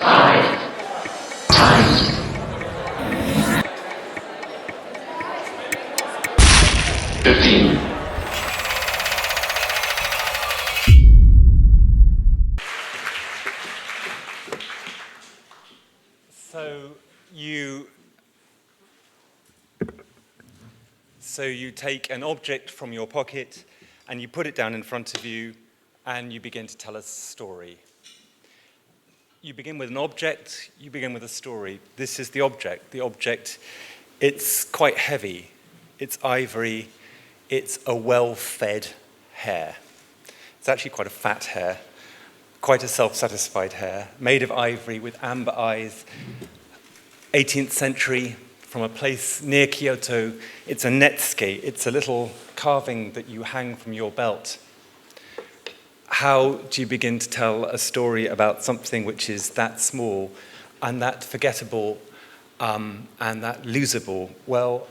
So you take an object from your pocket and you put it down in front of you and you begin to tell a story. You begin with an object, you begin with a story. This is the object. The object, it's quite heavy. It's ivory. It's a well-fed hare. It's actually quite a fat hare, quite a self-satisfied hare, made of ivory with amber eyes, 18th century, from a place near Kyoto. It's a netsuke. It's a little carving that you hang from your belt. How do you begin to tell a story about something which is that small and that forgettable and that losable? Well,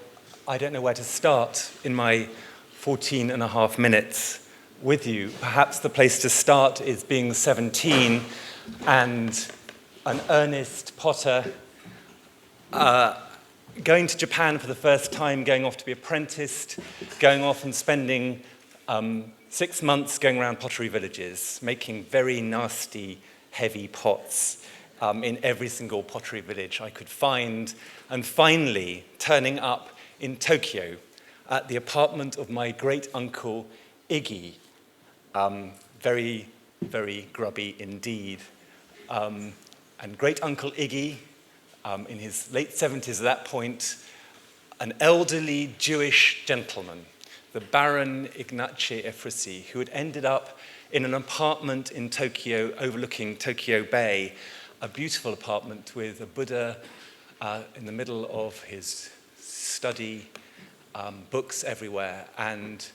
I don't know where to start in my 14 and a half minutes with you. Perhaps the place to start is being 17 and an earnest potter, going to Japan for the first time, going off to be apprenticed, going off and spending 6 months going around pottery villages, making very nasty, heavy pots in every single pottery village I could find, and finally turning up in Tokyo at the apartment of my great-uncle Iggy, very, very grubby indeed. And great-uncle Iggy, in his late 70s at that point, an elderly Jewish gentleman, the Baron Ignace Efrisi, who had ended up in an apartment in Tokyo overlooking Tokyo Bay, a beautiful apartment with a Buddha in the middle of his study, books everywhere, and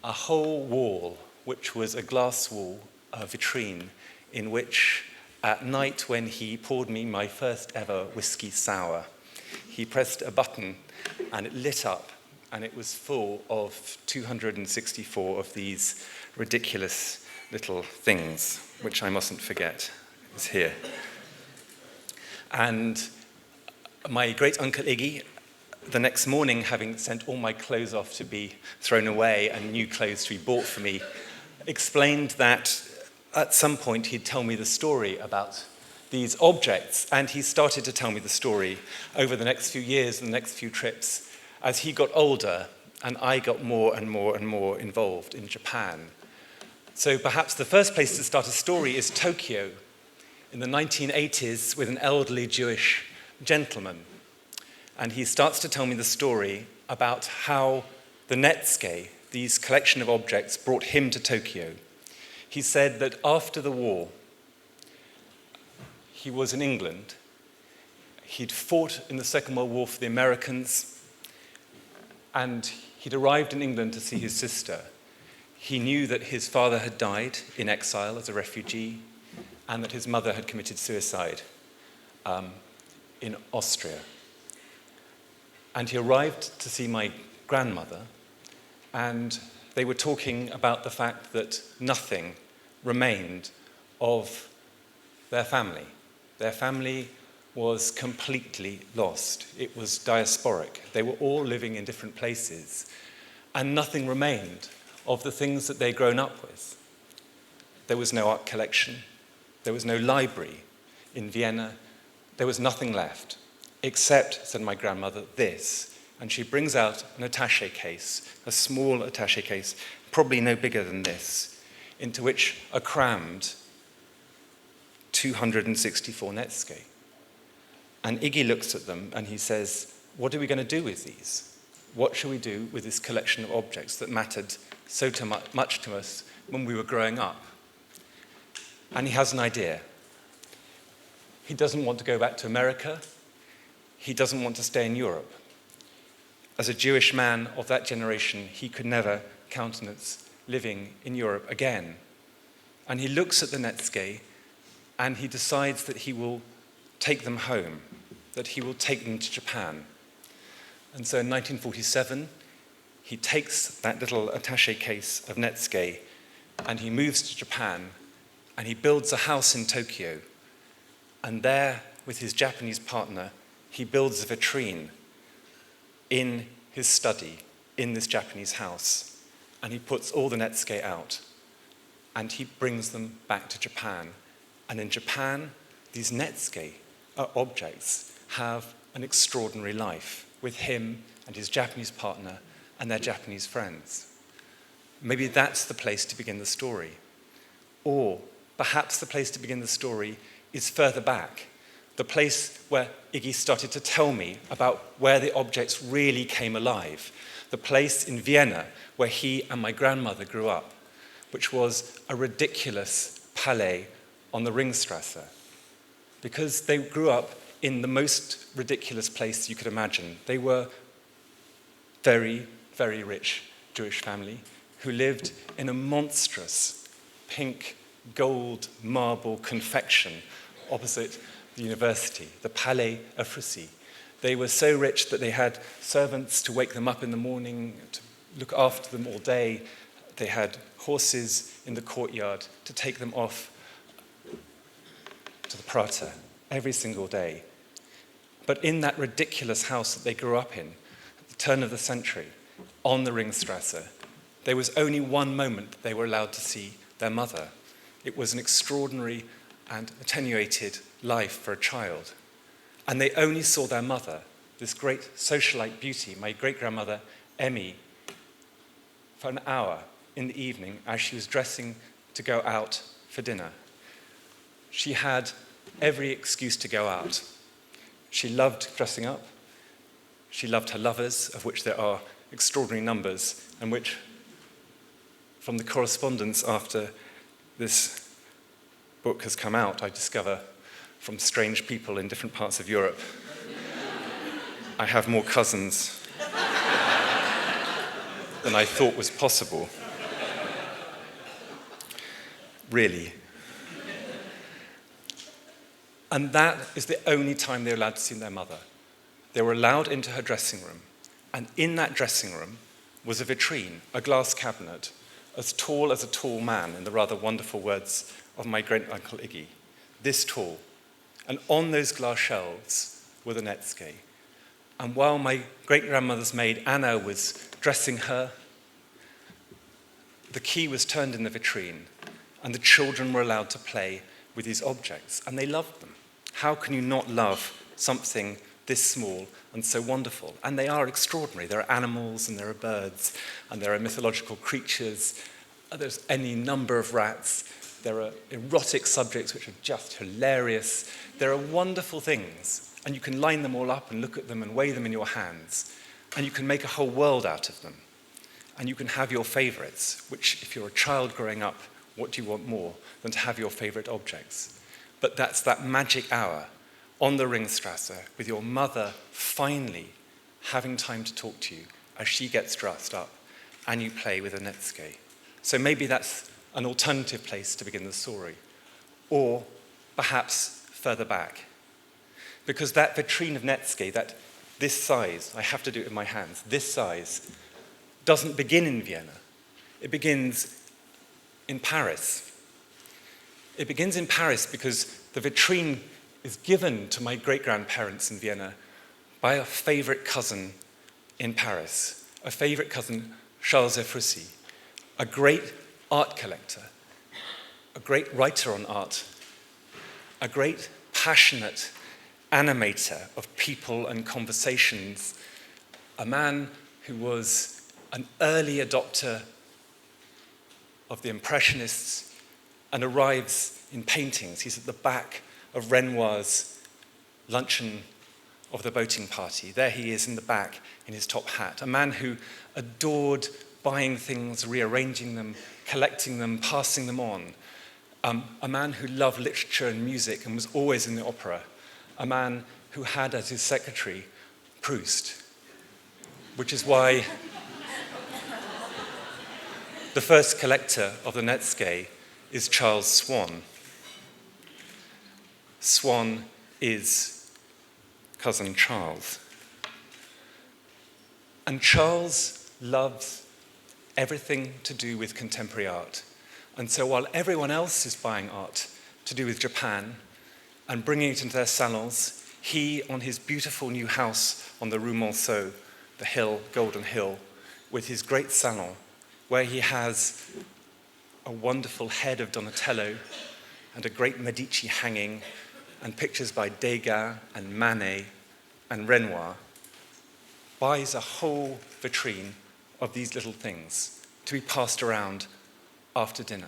a whole wall, which was a glass wall, a vitrine, in which at night when he poured me my first ever whiskey sour, he pressed a button and it lit up, and it was full of 264 of these ridiculous little things, which I mustn't forget is here. And my great-uncle Iggy, the next morning, having sent all my clothes off to be thrown away and new clothes to be bought for me, explained that at some point he'd tell me the story about these objects, and he started to tell me the story over the next few years and the next few trips as he got older and I got more and more and more involved in Japan. So perhaps the first place to start a story is Tokyo in the 1980s with an elderly Jewish gentleman. And he starts to tell me the story about how the netsuke, these collection of objects, brought him to Tokyo. He said that after the war, he was in England. He'd fought in the Second World War for the Americans, and he'd arrived in England to see his sister. He knew that his father had died in exile as a refugee, and that his mother had committed suicide in Austria. And he arrived to see my grandmother, and they were talking about the fact that nothing remained of their family. Their family was completely lost. It was diasporic. They were all living in different places, and nothing remained of the things that they'd grown up with. There was no art collection. There was no library in Vienna. There was nothing left, except, said my grandmother, this. And she brings out an attaché case, a small attaché case, probably no bigger than this, into which are crammed 264 netsuke. And Iggy looks at them and he says, what are we going to do with these? What shall we do with this collection of objects that mattered so much to us when we were growing up? And he has an idea. He doesn't want to go back to America. He doesn't want to stay in Europe. As a Jewish man of that generation, he could never countenance living in Europe again. And he looks at the netsuke and he decides that he will take them home, that he will take them to Japan. And so in 1947, he takes that little attaché case of netsuke and he moves to Japan and he builds a house in Tokyo And there, with his Japanese partner, he builds a vitrine in his study, in this Japanese house. And he puts all the netsuke out. And he brings them back to Japan. And in Japan, these netsuke objects have an extraordinary life with him and his Japanese partner and their Japanese friends. Maybe that's the place to begin the story. Or perhaps the place to begin the story is further back, the place where Iggy started to tell me about where the objects really came alive, the place in Vienna where he and my grandmother grew up, which was a ridiculous palais on the Ringstrasse, because they grew up in the most ridiculous place you could imagine. They were very, very rich Jewish family who lived in a monstrous pink gold marble confection opposite the university, the Palais of Frussy. They were so rich that they had servants to wake them up in the morning, to look after them all day. They had horses in the courtyard to take them off to the Prater every single day. But in that ridiculous house that they grew up in, at the turn of the century, on the Ringstrasse, there was only one moment that they were allowed to see their mother. It was an extraordinary and attenuated life for a child. And they only saw their mother, this great socialite beauty, my great-grandmother, Emmy, for an hour in the evening as she was dressing to go out for dinner. She had every excuse to go out. She loved dressing up. She loved her lovers, of which there are extraordinary numbers, and which, from the correspondence after this book has come out, I discover from strange people in different parts of Europe, I have more cousins than I thought was possible. Really. And that is the only time they were allowed to see their mother. They were allowed into her dressing room. And in that dressing room was a vitrine, a glass cabinet, as tall as a tall man, in the rather wonderful words of my great-uncle Iggy. This tall. And on those glass shelves were the netsuke. And while my great-grandmother's maid Anna was dressing her, the key was turned in the vitrine, and the children were allowed to play with these objects, and they loved them. How can you not love something this small and so wonderful? And they are extraordinary. There are animals, and there are birds, and there are mythological creatures. There's any number of rats. There are erotic subjects which are just hilarious. There are wonderful things, and you can line them all up and look at them and weigh them in your hands, and you can make a whole world out of them. And you can have your favorites, which, if you're a child growing up, what do you want more than to have your favorite objects? But that's that magic hour on the Ringstrasse with your mother finally having time to talk to you as she gets dressed up and you play with a netsuke. So maybe that's an alternative place to begin the story. Or perhaps further back. Because that vitrine of netsuke, that this size, I have to do it with my hands, this size, doesn't begin in Vienna. It begins in Paris. It begins in Paris because the vitrine is given to my great-grandparents in Vienna by a favorite cousin in Paris, a favorite cousin, Charles Efrussi, a great art collector, a great writer on art, a great passionate animator of people and conversations, a man who was an early adopter of the Impressionists and arrives in paintings. He's at the back of Renoir's luncheon of the boating party. There he is in the back in his top hat, a man who adored buying things, rearranging them, collecting them, passing them on, a man who loved literature and music and was always in the opera, a man who had as his secretary Proust, which is why the first collector of the netsuke is Charles Swann. Swann is cousin Charles. And Charles loves everything to do with contemporary art. And so while everyone else is buying art to do with Japan and bringing it into their salons. He, on his beautiful new house on the Rue Monceau, the hill, Golden Hill, with his great salon, where he has a wonderful head of Donatello and a great Medici hanging, and pictures by Degas and Manet and Renoir, buys a whole vitrine of these little things to be passed around after dinner.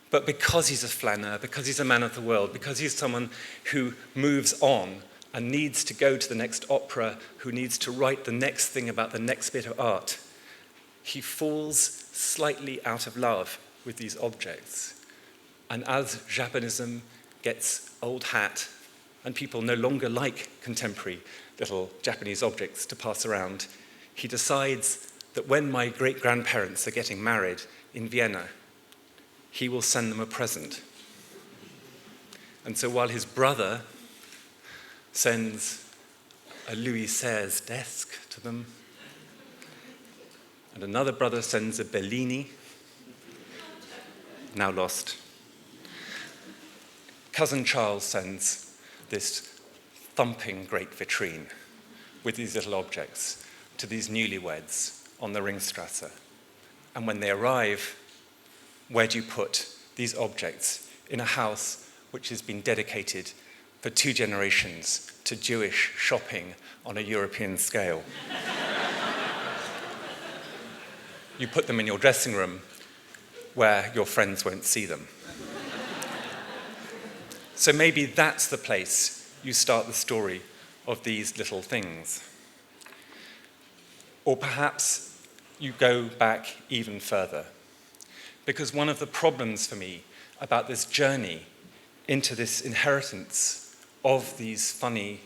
But because he's a flâneur, because he's a man of the world, because he's someone who moves on and needs to go to the next opera, who needs to write the next thing about the next bit of art, he falls slightly out of love with these objects. And as Japonism gets old hat and people no longer like contemporary little Japanese objects to pass around, he decides that when my great-grandparents are getting married in Vienna, he will send them a present. And so while his brother sends a Louis XVI desk to them, and another brother sends a Bellini, now lost, Cousin Charles sends this thumping great vitrine with these little objects to these newlyweds on the Ringstrasse. And when they arrive, where do you put these objects in a house which has been dedicated for 2 generations to Jewish shopping on a European scale? You put them in your dressing room where your friends won't see them. So maybe that's the place you start the story of these little things. Or perhaps you go back even further. Because one of the problems for me about this journey into this inheritance of these funny,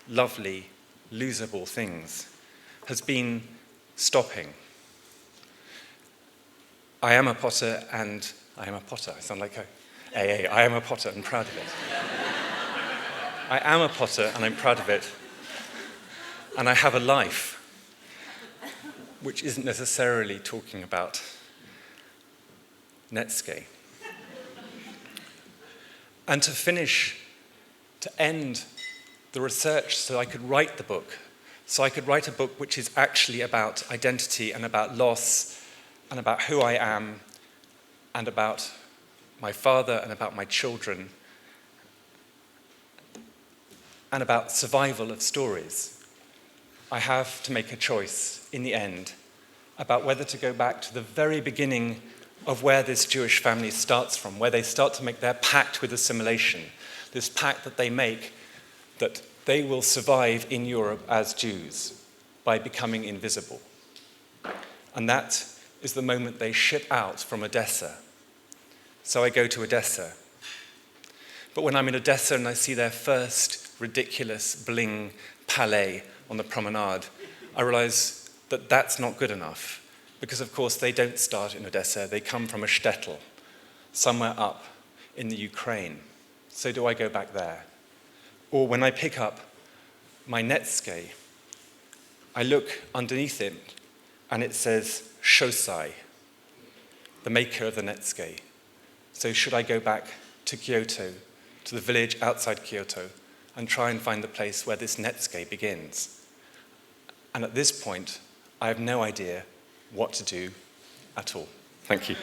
lovely, losable things has been stopping. I am a potter and I am a potter. I sound like AA. I am a potter and proud of it. I am a potter and I'm proud of it. And I have a life which isn't necessarily talking about Netscape. And to end the research so I could write the book, so I could write a book which is actually about identity and about loss and about who I am and about my father and about my children and about survival of stories. I have to make a choice in the end about whether to go back to the very beginning of where this Jewish family starts from, where they start to make their pact with assimilation, this pact that they make that they will survive in Europe as Jews by becoming invisible. And that is the moment they ship out from Odessa. So I go to Odessa. But when I'm in Odessa and I see their first ridiculous bling palais on the promenade, I realize that that's not good enough. Because, of course, they don't start in Odessa. They come from a shtetl, somewhere up in the Ukraine. So do I go back there? Or when I pick up my Netscape, I look underneath it, and it says Shosai, the maker of the Netscape. So should I go back to Kyoto, to the village outside Kyoto, and try and find the place where this Netscape begins? And at this point, I have no idea what to do at all. Thank you.